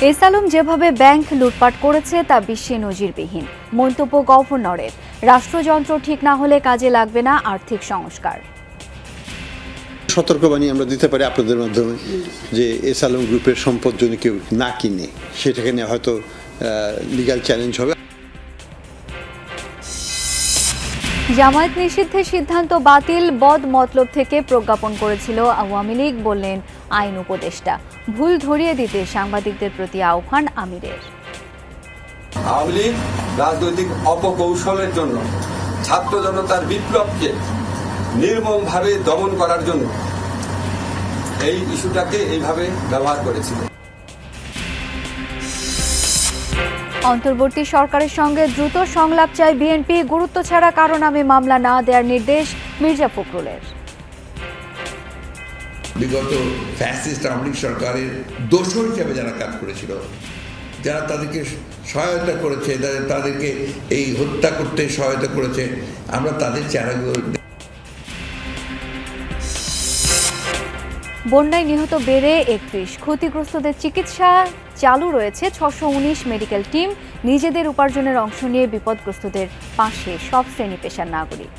S Alam যেভাবে bank লুটপাট করেছে তা বিশ্বে নজিরবিহীন মন্তব্য গভর্নরের। রাষ্ট্রযন্ত্র ঠিক না হলে কাজে লাগবে না আর্থিক সংস্কার। সতর্কবাণী আমরা দিতে পারি আপনাদের মাধ্যমে যে এস আলম গ্রুপের সম্পদ যদি কেউ না কিনে সেটাকে নিয়ে হয়তো লিগ্যাল চ্যালেঞ্জ হবে। জামায়াত নিষিদ্ধের সিদ্ধান্ত বাতিল বদ মতলব থেকে প্রজ্ঞাপন করেছিল আওয়ামী লীগ, বললেন আইন উপদেষ্টা। ভুল ধরিয়ে দিতে সাংবাদিকদের প্রতি আহ্বান আমিরের। আওয়ামী লীগ রাজনৈতিক অপকৌশলের জন্য ছাত্র জনতার বিপ্লবকে নির্মমভাবে দমন করার জন্য এই ইস্যুটাকে এইভাবে ব্যবহার করেছিল। অন্তর্বর্তী সরকারের সঙ্গে দ্রুত সংলাপ চায় বিএনপি, গুরুত্ব ছাড়া কারো নামে মামলা না দেওয়ার নির্দেশ মির্জা ফখরুলের। বিগত ফ্যাসিস্ট আওয়ামী লীগ সরকারের দোষর হিসেবে যারা কাজ করেছিল, যারা তাদেরকে সহায়তা করেছে, তাদেরকে এই হত্যা করতে সহায়তা করেছে, আমরা তাদের চেহারাগুলো। বন্যায় নিহত বেড়ে 31, ক্ষতিগ্রস্তদের চিকিৎসা চালু রয়েছে 619 মেডিকেল টিম। নিজেদের উপার্জনের অংশ নিয়ে বিপদগ্রস্তদের পাশে সব শ্রেণী পেশার নাগরিক।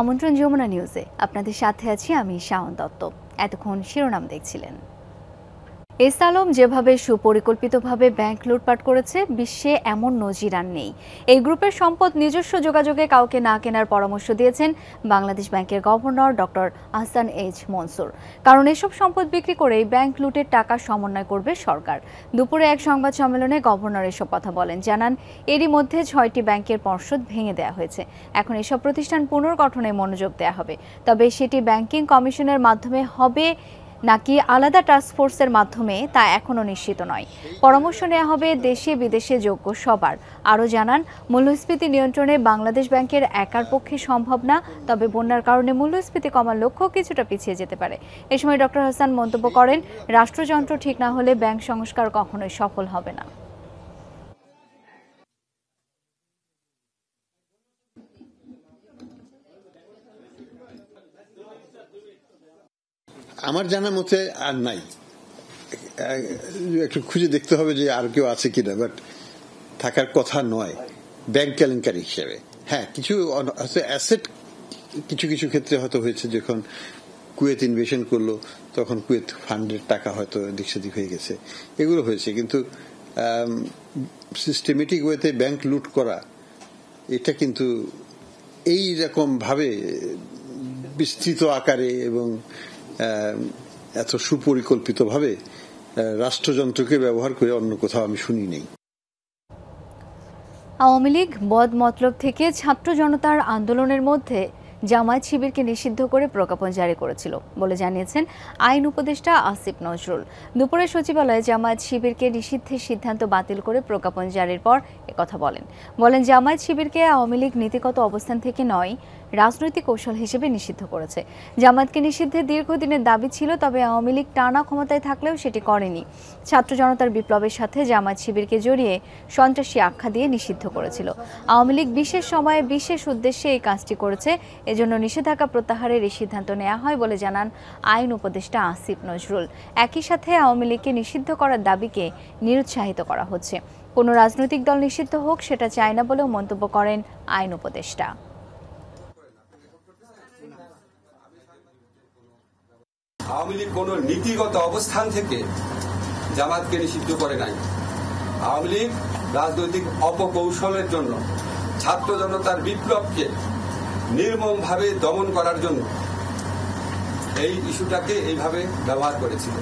আমন্ত্রণ যমুনা নিউজে, আপনাদের সাথে আছি আমি শাওন দত্ত। এতক্ষণ শিরোনাম দেখছিলেন। এস আলম যেভাবে সুপরিকল্পিতভাবে ব্যাংক লুটপাট করেছে, বিশ্বে এমন নজির আর নেই। এই গ্রুপের সম্পদ নিজস্ব যোগাযোগে কাউকে না কেনার পরামর্শ দিয়েছেন বাংলাদেশ ব্যাংকের governor doctor Ahsan H Mansur. কারণ এসব সম্পদ বিক্রি করেই ব্যাংক লুটের টাকা সমন্বয় করবে সরকার। দুপুরে এক সংবাদ সম্মেলনে গভর্নর এসব কথা বলেন, জানান এরই মধ্যে 6টি ব্যাংকের পর্ষদ ভেঙে দেওয়া হয়েছে। এখন এসব প্রতিষ্ঠান পুনর্গঠনে মনোযোগ দেওয়া হবে, তবে সেটি ব্যাংকিং কমিশনের মাধ্যমে হবে নাকি আলাদা টাস্কফোর্সের মাধ্যমে তা এখনও নিশ্চিত নয়। পরামর্শ নেওয়া হবে দেশে বিদেশে যোগ্য সবার। আরও জানান, মূল্যস্ফীতি নিয়ন্ত্রণে বাংলাদেশ ব্যাংকের একার পক্ষে সম্ভব না, তবে বন্যার কারণে মূল্যস্ফীতি কমার লক্ষ্য কিছুটা পিছিয়ে যেতে পারে। এ সময় ডক্টর হাসান মন্তব্য করেন, রাষ্ট্রযন্ত্র ঠিক না হলে ব্যাংক সংস্কার কখনোই সফল হবে না। আমার জানা মতে আর নাই, একটু খুঁজে দেখতে হবে যে আর কেউ আছে কিনা, বাট থাকার কথা নয় ব্যাংক কেলেঙ্কারি হিসেবে। হ্যাঁ, কিছু অ্যাসেট কিছু কিছু ক্ষেত্রে হয়তো হয়েছে, যখন কুয়েত ইনভেশন করলো তখন কুয়েত ফান্ডের টাকা হয়তো এদিক সেদিক হয়ে গেছে, এগুলো হয়েছে। কিন্তু সিস্টেমেটিক ওয়েতে ব্যাংক লুট করা, এটা কিন্তু এই রকম ভাবে বিস্তৃত আকারে এবং এত সুপরিকল্পিতভাবে রাষ্ট্রযন্ত্রকে ব্যবহার করে অন্য কোথাও আমি শুনি নেই। আওয়ামী লীগ বদ মতলব থেকে ছাত্র জনতার আন্দোলনের মধ্যে জামায়াত শিবিরকে নিষিদ্ধ করে প্রজ্ঞাপন জারি করেছিল বলে জানিয়েছেন আইন উপদেষ্টা আসিফ নজরুল। দুপুরে সচিবালয়ে জামায়াত শিবিরকে নিষিদ্ধের সিদ্ধান্ত বাতিল করে প্রজ্ঞাপন জারির পর একথা বলেন জামায়াত শিবিরকে আওয়ামী লীগ নীতিগত অবস্থান থেকে নয়, রাজনৈতিক কৌশল হিসেবে নিষিদ্ধ করেছে। জামায়াতকে নিষিদ্ধের দীর্ঘদিনের দাবি ছিল, তবে আওয়ামী লীগ টানা ক্ষমতায় থাকলেও সেটি করেনি। ছাত্র জনতার বিপ্লবের সাথে জামায়াত শিবিরকে জড়িয়ে সন্ত্রাসী আখ্যা দিয়ে নিষিদ্ধ করেছিল। আওয়ামী লীগ বিশেষ সময়ে বিশেষ উদ্দেশ্যে এই কাজটি করেছে, এজন্য নিষেধাজ্ঞা প্রত্যাহারের এই সিদ্ধান্ত নেওয়া হয় বলে জানান আইন উপদেষ্টা আসিফ নজরুল। একই সাথে আওয়ামী লীগকে নিষিদ্ধ করার দাবিকে নিরুৎসাহিত করা হচ্ছে। কোনো রাজনৈতিক দল নিষিদ্ধ হোক সেটা চায় না বলেও মন্তব্য করেন আইন উপদেষ্টা। আওয়ামী লীগ কোন নীতিগত অবস্থান থেকে জামাতকে নিষিদ্ধ করে নাই। আওয়ামী লীগ রাজনৈতিক অপকৌশলের জন্য ছাত্র জনতার বিপ্লবকে নির্মমভাবে দমন করার জন্য এই ইস্যুটাকে এইভাবে ব্যবহার করেছিল।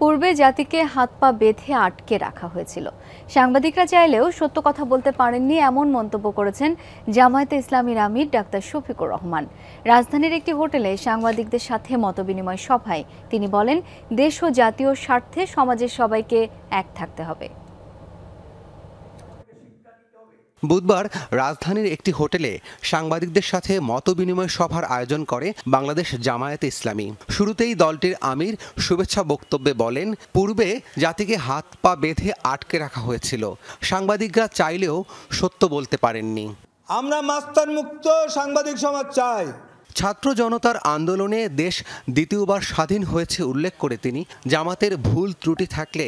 পূর্বে জাতিকে হাত পা বেঁধে আটকে রাখা হয়েছিল, সাংবাদিকরা চাইলেও সত্য কথা বলতে পারেননি, এমন মন্তব্য করেছেন জামায়াতে ইসলামীর আমির ডাক্তার শফিকুর রহমান। রাজধানীর একটি হোটেলে সাংবাদিকদের সাথে মতবিনিময় সভায় তিনি বলেন, দেশ ও জাতীয় স্বার্থে সমাজের সবাইকে এক থাকতে হবে। বুধবার রাজধানীর একটি হোটেলে সাংবাদিকদের সাথে মতবিনিময় সভার আয়োজন করে বাংলাদেশ জামায়াতে ইসলামী। শুরুতেই দলটির আমির শুভেচ্ছা বক্তব্যে বলেন, পূর্বে জাতিকে হাত পা বেঁধে আটকে রাখা হয়েছিল, সাংবাদিকরা চাইলেও সত্য বলতে পারেননি। আমরা মাস্তান মুক্ত সাংবাদিক সমাজ চাই। ছাত্র জনতার আন্দোলনে দেশ দ্বিতীয়বার স্বাধীন হয়েছে উল্লেখ করে তিনি জামাতের ভুল ত্রুটি থাকলে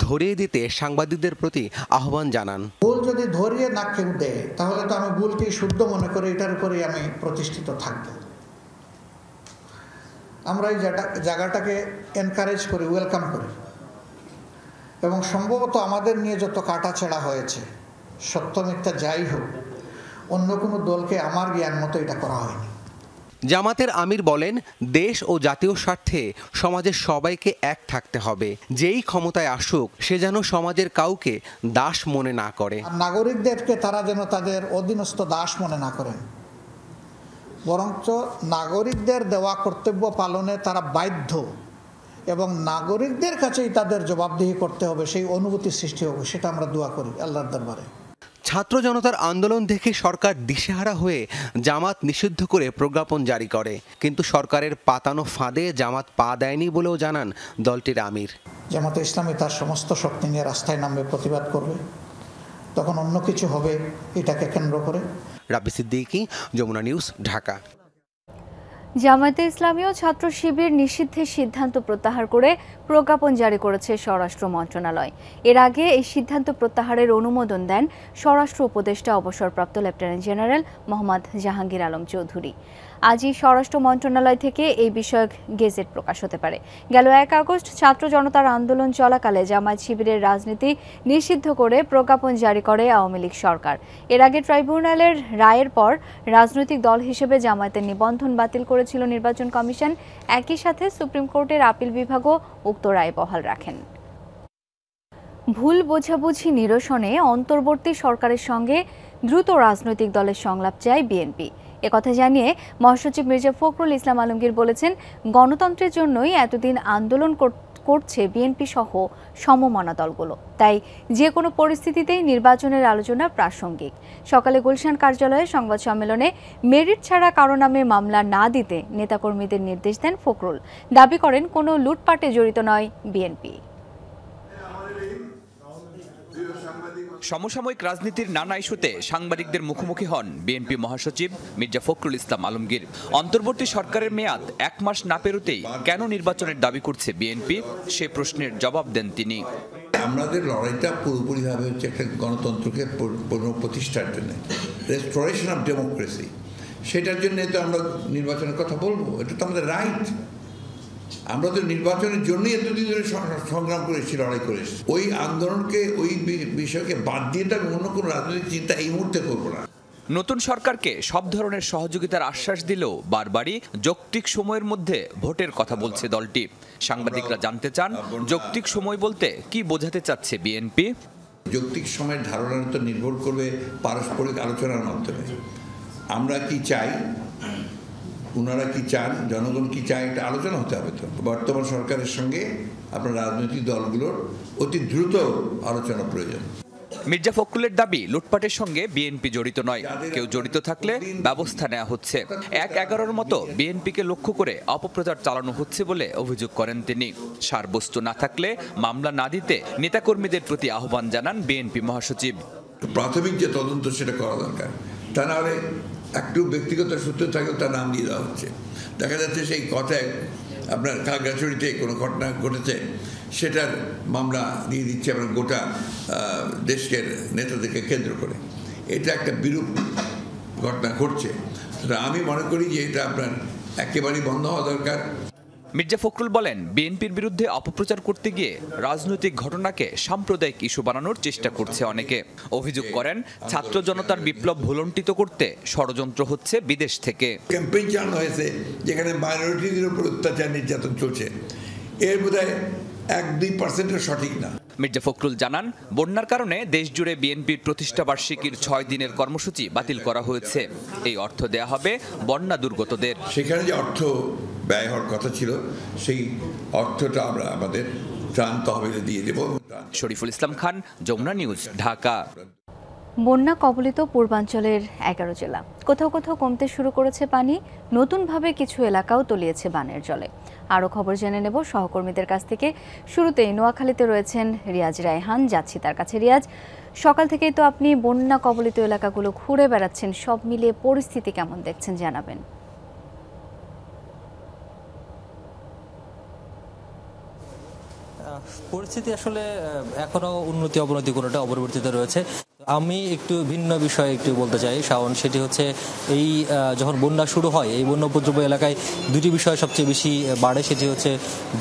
ধরিয়ে দিতে সাংবাদিকদের প্রতি আহ্বান জানান। ভুল যদি ধরিয়ে না কেউ দেয় তাহলে তো আমি ভুলকে শুদ্ধ মনে করে এটার উপরেই আমি প্রতিষ্ঠিত থাকব। আমরা এই জায়গাটাকে এনকারেজ করি, ওয়েলকাম করি, এবং সম্ভবত আমাদের নিয়ে যত কাটাছেঁড়া হয়েছে, সত্য মিথ্যা যাই হোক, অন্য কোনো দলকে আমার জ্ঞান মতো এটা করা হয়নি। জামাতের আমির বলেন, দেশ ও জাতীয় স্বার্থে সমাজের সবাইকে এক থাকতে হবে। যেই ক্ষমতায় আসুক সে যেন সমাজের কাউকে দাস মনে না করে। নাগরিকদেরকে তারা যেন তাদের অধীনস্থ দাস মনে না করেন, বরঞ্চ নাগরিকদের দেওয়া কর্তব্য পালনে তারা বাধ্য এবং নাগরিকদের কাছেই তাদের জবাবদিহি করতে হবে, সেই অনুভূতি সৃষ্টি হবে। সেটা আমরা দোয়া করি আল্লাহর দরবারে। ছাত্র জনতার আন্দোলন দেখে সরকার দিশেহারা হয়ে জামাত নিষিদ্ধ করে প্রজ্ঞাপন জারি করে, কিন্তু সরকারের পাতানো ফাঁদে জামাত পা দেয়নি বলেও জানান দলটির আমির। জামাতে ইসলামী তার সমস্ত শক্তি নিয়ে রাস্তায় নামবে, প্রতিবাদ করবে, তখন অন্য কিছু হবে এটাকে কেন্দ্র করে। রাব্বি সিদ্দিকী, যমুনা নিউজ, ঢাকা। জামায়াতে ইসলামী ও ছাত্র শিবির নিষিদ্ধের সিদ্ধান্ত প্রত্যাহার করে প্রজ্ঞাপন জারি করেছে স্বরাষ্ট্র মন্ত্রণালয়। এর আগে এই সিদ্ধান্ত প্রত্যাহারের অনুমোদন দেন স্বরাষ্ট্র উপদেষ্টা অবসরপ্রাপ্ত লেফটেন্যান্ট জেনারেল মোহাম্মদ জাহাঙ্গীর আলম চৌধুরী। আজই স্বরাষ্ট্র মন্ত্রণালয় থেকে এই বিষয়ক গেজেট প্রকাশ হতে পারে। গেল 1 আগস্ট ছাত্র জনতার আন্দোলন চলাকালে জামায়াত শিবিরের রাজনীতি নিষিদ্ধ করে প্রজ্ঞাপন জারি করে আওয়ামী লীগ সরকার। এর আগে ট্রাইব্যুনালের রায়ের পর রাজনৈতিক দল হিসেবে জামায়াতের নিবন্ধন বাতিল করেছিল নির্বাচন কমিশন। একই সাথে সুপ্রিম কোর্টের আপিল বিভাগও উক্ত রায় বহাল রাখেন। ভুল বোঝাবুঝি নিরসনে অন্তর্বর্তী সরকারের সঙ্গে দ্রুত রাজনৈতিক দলের সংলাপ চায় বিএনপি। একথা জানিয়ে মহাসচিব মির্জা ফখরুল ইসলাম আলমগীর বলেছেন, গণতন্ত্রের জন্যই এতদিন আন্দোলন করছে বিএনপি সহ সমমনা দলগুলো, তাই যে কোনো পরিস্থিতিতেই নির্বাচনের আলোচনা প্রাসঙ্গিক। সকালে গুলশান কার্যালয়ে সংবাদ সম্মেলনে মেরিট ছাড়া কারো নামে মামলা না দিতে নেতাকর্মীদের নির্দেশ দেন ফখরুল। দাবি করেন, কোনো লুটপাটে জড়িত নয় বিএনপি। সমসাময়িক রাজনীতির নানা ইস্যুতে সাংবাদিকদের মুখোমুখি হন বিএনপি মহাসচিব মির্জা ফখরুল ইসলাম আলমগীর। অন্তর্বর্তী সরকারের মেয়াদ 1 মাস না পেরোতেই কেন নির্বাচনের দাবি করছে বিএনপি, সে প্রশ্নের জবাব দেন তিনি। আমাদের লড়াইটা পুরোপুরিভাবে হচ্ছে একটা গণতন্ত্রকে পুনঃপ্রতিষ্ঠার জন্য, রেস্টোরেশন অফ ডেমোক্রেসি। সেটার জন্য তো আমরা নির্বাচনের কথা বলবো, এটা তো আমাদের রাইট। আমরা তো নির্বাচনের জন্যই এতদিন ধরে সংগ্রাম করেছি, লড়াই করেছি। ওই আন্দোলনকে, ওই বিষয়কে বাদ দিয়ে তো আমি অন্য কোনো রাজনৈতিক চিন্তা এই মুহূর্তে করবো না। নতুন সরকারকে সব ধরনের সহযোগিতার আশ্বাস দিলেও বারবারই যৌক্তিক সময়ের মধ্যে ভোটের কথা বলছে দলটি। সাংবাদিকরা জানতে চান, যৌক্তিক সময় বলতে কি বোঝাতে চাচ্ছে বিএনপি। যৌক্তিক সময়ের ধারণার তো নির্ভর করবে পারস্পরিক আলোচনার মাধ্যমে। আমরা কি চাই, ওনারা কি চান, জনগণ কি চায়, এটা আলোচনা হতে হবে। তো বর্তমান সরকারের সঙ্গে আপনার রাজনৈতিক দলগুলোর অতি দ্রুত আলোচনা প্রয়োজন। মির্জা ফখরুলের দাবি, লুটপাটের সঙ্গে বিএনপি জড়িত নয়, কেউ জড়িত থাকলে ব্যবস্থা নেওয়া হচ্ছে। 1-11 মতো বিএনপিকে লক্ষ্য করে অপপ্রচার চালানো হচ্ছে বলে অভিযোগ করেন তিনি। সারবস্তু না থাকলে মামলা না দিতে নেতাকর্মীদের প্রতি আহ্বান জানান বিএনপি মহাসচিব। প্রাথমিক যে তদন্ত সেটা করা দরকার, তা না হলে একটু ব্যক্তিগত সূত্র থাকলেও তার নাম দিয়ে দেওয়া হচ্ছে। দেখা যাচ্ছে সেই কথায় আপনার খাগড়াছড়িতে কোনো ঘটনা ঘটেছে, সেটার মামলা দিয়ে দিচ্ছে আপনার গোটা দেশের নেতাদেরকে কেন্দ্র করে। এটা একটা বিরূপ ঘটনা ঘটছে। আমি মনে করি যে এটা আপনার একেবারেই বন্ধ হওয়া দরকার। মির্জা ফখরুল বলেন, বিএনপির বিরুদ্ধে অপপ্রচার করতে গিয়ে রাজনৈতিক ঘটনাকে সাম্প্রদায়িক ইস্যু বানানোর চেষ্টা করছে অনেকে। অভিযোগ করেন, ছাত্র জনতার বিপ্লব ভুলণ্ঠিত করতে ষড়যন্ত্র হচ্ছে বিদেশ থেকে। ক্যাম্পেইন চালানো হয়েছে যেখানে মাইনরিটিদের উপর অত্যাচার নির্যাতন চলছে, এর বোধহয় 1-2% সঠিক না। মির্জা ফখরুল জানান, বন্যার কারণে দেশজুড়ে বিএনপির প্রতিষ্ঠাবার্ষিকীর 6 দিনের কর্মসূচি বাতিল করা হয়েছে। এই অর্থ দেয়া হবে বন্যা দুর্গতদের। সেখানে যে অর্থ ব্যয় হওয়ার কথা ছিল, সেই অর্থটা আমরা আমাদের ত্রাণ তহবিলে দিয়ে দেব। শরীফুল ইসলাম খান, যমুনা নিউজ, ঢাকা। বন্যা কবলিত পূর্বাঞ্চলের 11 জেলা, কোথাও কোথাও কমতে শুরু করেছে পানি, নতুনভাবে কিছু এলাকাও তলিয়েছে বানের জলে। আরও খবর জেনে নেব সহকর্মীদের কাছ থেকে। শুরুতেই নোয়াখালীতে রয়েছেন রিয়াজ রায়হান, যাচ্ছি তার কাছে। রিয়াজ, সকাল থেকেই তো আপনি বন্যা কবলিত এলাকাগুলো ঘুরে বেড়াচ্ছেন, সব মিলিয়ে পরিস্থিতি কেমন দেখছেন জানাবেন। পরিস্থিতি আসলে এখনো উন্নতি অবনতি কোনোটা অপরিবর্তিত রয়েছে। আমি একটু ভিন্ন বিষয়ে একটু বলতে চাই শাওন, সেটি হচ্ছে এই যখন বন্যা শুরু হয় এই বন্যা উপদ্রব এলাকায় দুটি বিষয় সবচেয়ে বেশি বাড়ে, সেটি হচ্ছে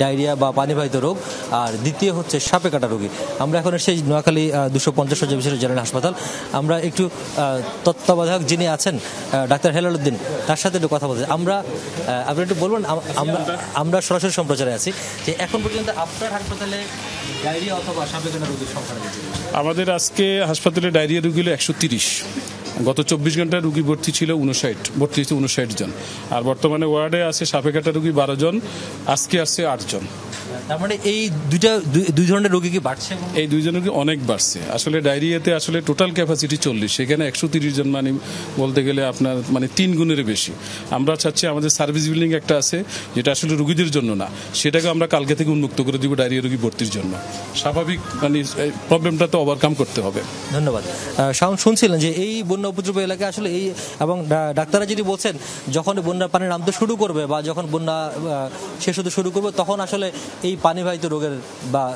ডায়রিয়া বা পানিবাহিত রোগ, আর দ্বিতীয় হচ্ছে সাপে কাটা রোগী। আমরা এখন সেই নোয়াখালী 250 শয্যা বিশিষ্ট জেনারেল হাসপাতাল, আমরা একটু তত্ত্বাবধায়ক যিনি আছেন ডাক্তার হেলাল উদ্দিন, তার সাথে একটু কথা বলতে আপনি একটু বলবেন। আমরা সরাসরি সম্প্রচারে আছি যে এখন পর্যন্ত আপনার হাসপাতালে ডায়রিয়া অথবা সাপে কাটা রোগীর সংখ্যা রয়েছে। আমাদের আজকে হাসপাতালে ডায়রিয়া রোগী হলো 130, গত 24 ঘন্টায় রোগী ভর্তি ছিল 59 জন, আর বর্তমানে ওয়ার্ডে আছে সাপে কাটা রোগী 12 জন, আজকে আসছে 8 জন। তার মানে এই দুই ধরনের রোগী কি বাড়ছে? এই দুইজন রোগী অনেক বাড়ছে। আসলে ডায়রিয়াতে আসলে টোটাল ক্যাপাসিটি 40, সেখানে 130 জন, মানে বলতে গেলে আপনার 3 গুণের বেশি। আমরা চাচ্ছি আমাদের সার্ভিস বিল্ডিং একটা আছে যেটা আসলে রোগীদের জন্য না, সেটাকে আমরা কালকে থেকে উন্মুক্ত করে দিব ডায়রিয়া রোগী ভর্তির জন্য। স্বাভাবিক প্রবলেমটা তো ওভারকাম করতে হবে। ধন্যবাদ। শাওন, শুনছিলেন যে এই বন্যা উপদ্রব এলাকায় আসলে এই এবং ডাক্তাররা যদি বলছেন যখন বন্যার পানি নামতে শুরু করবে বা যখন বন্যা শেষ হতে শুরু করবে তখন আসলে এই পানিবাহিত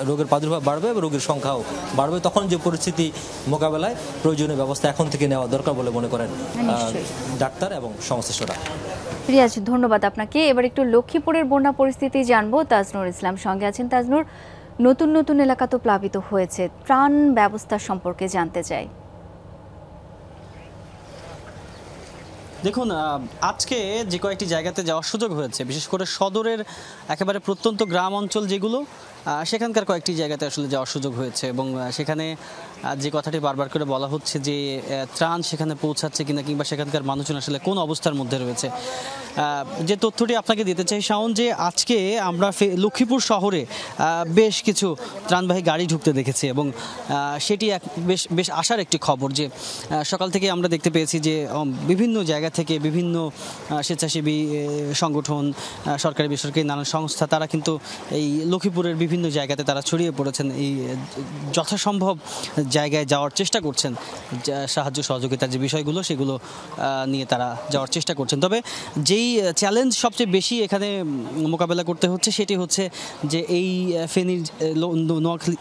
রোগের প্রাদুর্ভাব বাড়বে এবং রোগীর সংখ্যাও বাড়বে। তখন যে পরিস্থিতি মোকাবেলায় প্রয়োজনীয় ব্যবস্থা এখন থেকে নেওয়া দরকার বলে মনে করেন ডাক্তার এবং সংশ্লিষ্টরা। রিয়াজ, ধন্যবাদ আপনাকে। এবার একটু লক্ষ্মীপুরের বন্যা পরিস্থিতি জানবো। তাজনুর ইসলাম সঙ্গে আছেন। তাজনুর, নতুন নতুন এলাকা তো প্লাবিত হয়েছে, ত্রাণ ব্যবস্থা সম্পর্কে জানতে চাই। দেখুন, আজকে যে কয়েকটি জায়গাতে যাওয়ার সুযোগ হয়েছে, বিশেষ করে সদরের একেবারে প্রত্যন্ত গ্রাম অঞ্চল যেগুলো, সেখানকার কয়েকটি জায়গাতে আসলে যাওয়ার সুযোগ হয়েছে এবং সেখানে যে কথাটি বারবার করে বলা হচ্ছে যে ত্রাণ সেখানে পৌঁছাচ্ছে কিনা কিংবা সেখানকার মানুষজন আসলে কোন অবস্থার মধ্যে রয়েছে। যে তথ্যটি আপনাকে দিতে চাই শাওন, যে আজকে আমরা লক্ষ্মীপুর শহরে বেশ কিছু ত্রাণবাহী গাড়ি ঢুকতে দেখেছি এবং সেটি বেশ আশার একটি খবর যে সকাল থেকে আমরা দেখতে পেয়েছি যে বিভিন্ন জায়গা থেকে বিভিন্ন স্বেচ্ছাসেবী সংগঠন, সরকারি বেসরকারি নানান সংস্থা, তারা কিন্তু এই লক্ষ্মীপুরের বিভিন্ন জায়গাতে তারা ছড়িয়ে পড়েছেন, এই যথাসম্ভব জায়গায় যাওয়ার চেষ্টা করছেন, সাহায্য সহযোগিতার যে বিষয়গুলো সেগুলো নিয়ে তারা যাওয়ার চেষ্টা করছেন। তবে যেই চ্যালেঞ্জ সবচেয়ে বেশি এখানে মোকাবেলা করতে হচ্ছে সেটি হচ্ছে যে এই ফেনীর নোয়াখালী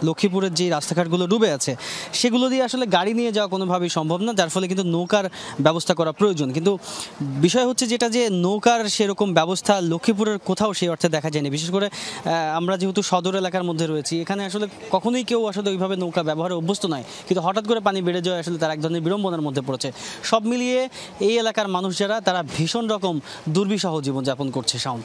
লক্ষ্মীপুরের যে রাস্তাঘাটগুলো ডুবে আছে সেগুলো দিয়ে আসলে গাড়ি নিয়ে যাওয়া কোনোভাবেই সম্ভব না, যার ফলে কিন্তু নৌকার ব্যবস্থা করা প্রয়োজন। কিন্তু বিষয় হচ্ছে যেটা যে নৌকার সেরকম ব্যবস্থা লক্ষ্মীপুরের কোথাও সেই অর্থে দেখা যায়নি। বিশেষ করে আমরা যেহেতু সদর এলাকার মধ্যে রয়েছি, এখানে আসলে কখনোই কেউ আসলে ওইভাবে নৌকা ব্যবহারে অভ্যস্ত নয়, কিন্তু হঠাৎ করে পানি বেড়ে যাওয়া আসলে তারা এক ধরনের বিড়ম্বনার মধ্যে পড়েছে। সব মিলিয়ে এই এলাকার মানুষ যারা, তারা ভীষণ রকম দুর্বিষহ জীবনযাপন করছে। শাওন,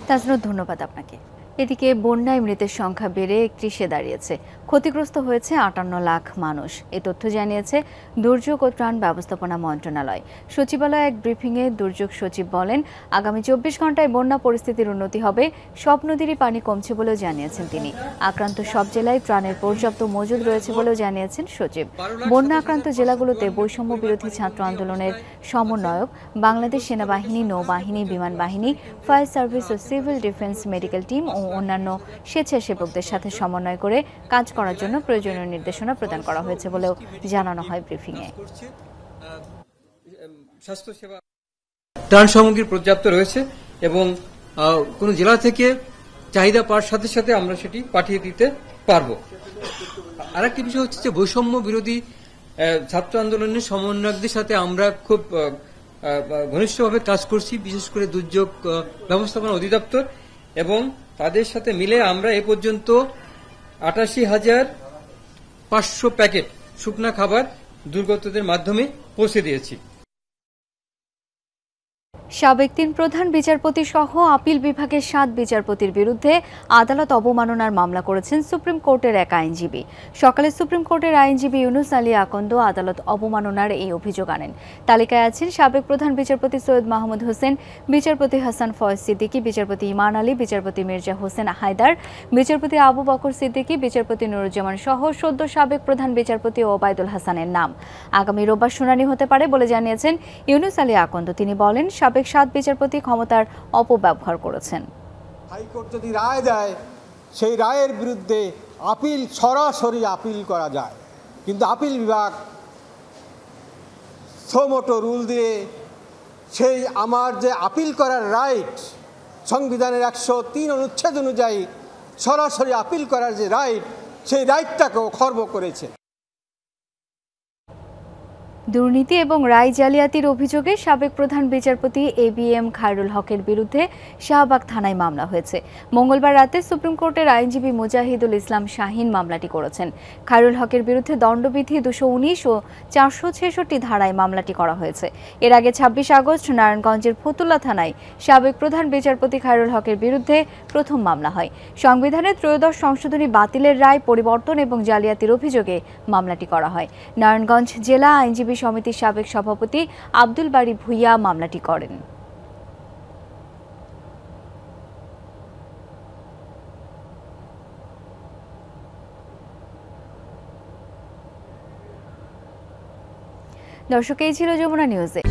তাজনুর, ধন্যবাদ আপনাকে। এদিকে বন্যায় মৃতের সংখ্যা বেড়ে 31-এ দাঁড়িয়েছে। ক্ষতিগ্রস্ত হয়েছে 58 লাখ মানুষ। এই তথ্য জানিয়েছে দুর্যোগ ও ত্রাণ ব্যবস্থাপনা মন্ত্রণালয়। সচিবালয়ে এক ব্রিফিংয়ে দুর্যোগ সচিব বলেন, আগামী 24 ঘন্টায় বন্যা পরিস্থিতির উন্নতি হবে। সব নদীরই পানি কমছে বলেও জানিয়েছেন তিনি। আক্রান্ত সব জেলায় ত্রাণের পর্যাপ্ত মজুদ রয়েছে বলেও জানিয়েছেন সচিব। বন্যা আক্রান্ত জেলাগুলোতে বৈষম্য বিরোধী ছাত্র আন্দোলনের সমন্বয়ক, বাংলাদেশ সেনাবাহিনী, নৌবাহিনী, বিমান বাহিনী, ফায়ার সার্ভিস ও সিভিল ডিফেন্স মেডিকেল টিম ও অন্যান্য স্বেচ্ছাসেবকদের সাথে সমন্বয় করে কাজ করার জন্য প্রয়োজনীয় নির্দেশনা প্রদান করা হয়েছে বলেও জানানো হয় ব্রিফিংয়ে। ত্রাণ সামগ্রী পর্যাপ্ত রয়েছে এবং কোন জেলা থেকে চাহিদা পাওয়ার সাথে সাথে আমরা সেটি পাঠিয়ে দিতে পারবো। আরেকটি বিষয় হচ্ছে যে বৈষম্য বিরোধী ছাত্র আন্দোলনের সমন্বয়কদের সাথে আমরা খুব ঘনিষ্ঠভাবে কাজ করছি, বিশেষ করে দুর্যোগ ব্যবস্থাপনা অধিদপ্তর, এবং তাদের সাথে মিলে আমরা এ পর্যন্ত 88,500 প্যাকেট শুকনা খাবার দুর্গতদের মাধ্যমে পৌঁছে দিয়েছি। সাবেক 3 প্রধান বিচারপতি সহ আপিল বিভাগের 7 বিচারপতির বিরুদ্ধে আদালত অবমাননার মামলা করেছেন সুপ্রিম কোর্টের এক আইনজীবী। সকালে সুপ্রিম কোর্টের আইনজীবী ইউনুস আলী আকন্দ আদালত অবমাননার এই অভিযোগ আনেন। তালিকায় আছেন সাবেক প্রধান বিচারপতি সৈয়দ মাহমুদ হোসেন, বিচারপতি হাসান ফয়েজ সিদ্দিকী, বিচারপতি ইমান আলী, বিচারপতি মির্জা হোসেন হায়দার, বিচারপতি আবু বকর সিদ্দিকী, বিচারপতি নুরুজ্জামান সহ সদ্য সাবেক প্রধান বিচারপতি ওবায়দুল হাসানের নাম। আগামী রোববার শুনানি হতে পারে বলে জানিয়েছেন ইউনুস আলী আকন্দ। তিনি বলেন, সাবেক 7 বিচারপতি ক্ষমতার অপব্যবহার করেছেন। হাইকোর্ট যদি রায় দেয়, সেই রায়ের বিরুদ্ধে আপিল সরাসরি আপিল করা যায়, কিন্তু আপিল বিভাগ সোমোটো রুল দিয়ে সেই আমার যে আপিল করার রাইট, সংবিধানের 103 অনুচ্ছেদ অনুযায়ী সরাসরি আপিল করার যে রাইট, সেই রাইটটাকেও খর্ব করেছে। দুর্নীতি এবং রায় জালিয়াতির অভিযোগে সাবেক প্রধান বিচারপতি ABM খায়রুল হকের বিরুদ্ধে শাহবাগ থানায় মামলা হয়েছে। মঙ্গলবার রাতে সুপ্রিম কোর্টের আইনজীবী মুজাহিদুল ইসলাম শাহিন মামলাটি করেছেন। খায়রুল হকের বিরুদ্ধে দণ্ডবিধি 219 ও 466 ধারায় মামলাটি করা হয়েছে। এর আগে 26 আগস্ট নারায়ণগঞ্জের ফতুল্লা থানায় সাবেক প্রধান বিচারপতি খায়রুল হকের বিরুদ্ধে প্রথম মামলা হয়। সংবিধানের 13শ সংশোধনী বাতিলের রায় পরিবর্তন এবং জালিয়াতির অভিযোগে মামলাটি করা হয়। নারায়ণগঞ্জ জেলা আইনজীবী সমিতির সাবেক সভাপতি আব্দুল বারী ভুইয়া মামলাটি করেন। দর্শক, এই ছিল যমুনা নিউজে।